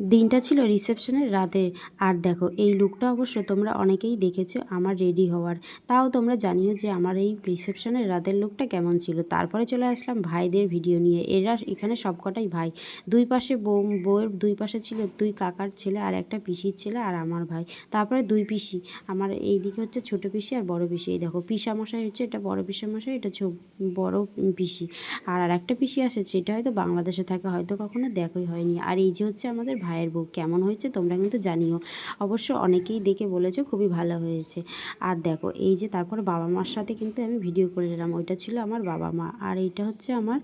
দিনটা ছিল রিসেপশনের রাতের। আর দেখো এই লুকটা অবশ্য তোমরা অনেকেই দেখেছো আমার রেডি হওয়ার। তাও তোমরা জানিও যে আমার এই রিসেপশনের রাতের লুকটা কেমন ছিল। তারপরে চলে আসলাম ভাইদের ভিডিও নিয়ে। এরা এখানে সবকটাই ভাই। দুই পাশে বউয়ের দুই পাশে ছিল দুই কাকার ছেলে আর একটা পিসির ছেলে আর আমার ভাই। তারপরে দুই পিসি, আমার এইদিকে হচ্ছে ছোট পিসি আর বড় পিসি। এই দেখো পিসামশাই হচ্ছে, এটা বড় পিসামশাই, এটা বড় পিসি। আর একটা পিসি আসে, সেটা হয়তো বাংলাদেশে থাকে, হয়তো কখনো দেখাই হয়নি। আর এই যে হচ্ছে আমাদের ভাইয়ের বউ। কেমন হয়েছে তোমরা কিন্তু জানিও। অবশ্য অনেকেই দেখে বলেছো খুবই ভালো হয়েছে। আর দেখো এই যে তারপরে বাবা মার সাথে কিন্তু আমি ভিডিও করে নিলাম। ওইটা ছিল আমার বাবা মা, আর এইটা হচ্ছে আমার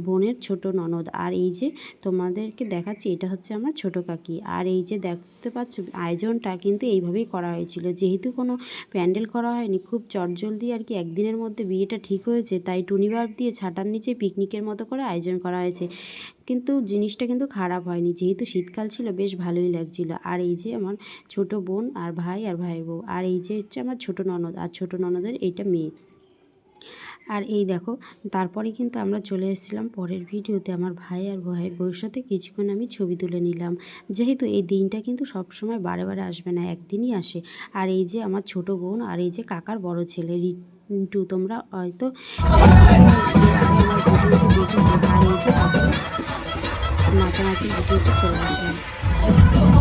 বোনের ছোট ননদ। আর এই যে তোমাদেরকে দেখাচ্ছি, এটা হচ্ছে আমার ছোট কাকি। আর এই যে দেখতে পাচ্ছ আয়োজনটা কিন্তু এইভাবেই করা হয়েছিল। যেহেতু কোনো প্যান্ডেল করা হয়নি, খুব চটজলদি আর কি একদিনের মধ্যে বিয়েটা ঠিক হয়েছে, তাই টুনি বাল্ব দিয়ে ছাতার নিচে পিকনিকের মতো করে আয়োজন করা হয়েছে। কিন্তু জিনিসটা কিন্তু খারাপ হয়নি, যেহেতু শীতকাল ছিল বেশ ভালোই লাগছিল। আর এই যে আমার ছোট বোন আর ভাই আর ভাইয়ের বউ, আর এই যে হচ্ছে আমার ছোট ননদ আর ছোট ননদের এইটা মেয়ে। আর এই দেখো তারপরে কিন্তু আমরা চলে এসেছিলাম পরের ভিডিওতে। আমার ভাই আর ভাইয়ের বউয়ের সাথে কিছুক্ষণ আমি ছবি তুলে নিলাম। যেহেতু এই দিনটা কিন্তু সবসময় বারে বারে আসবে না, একদিনই আসে। আর এই যে আমার ছোট বোন আর এই যে কাকার বড় ছেলে রিন্টু, তোমরা হয়তো এর আগে আমার ভিডিওতে দেখেছো। আর এই যে তারপরে নাচানাচির ভিডিওতে চলে আসলাম।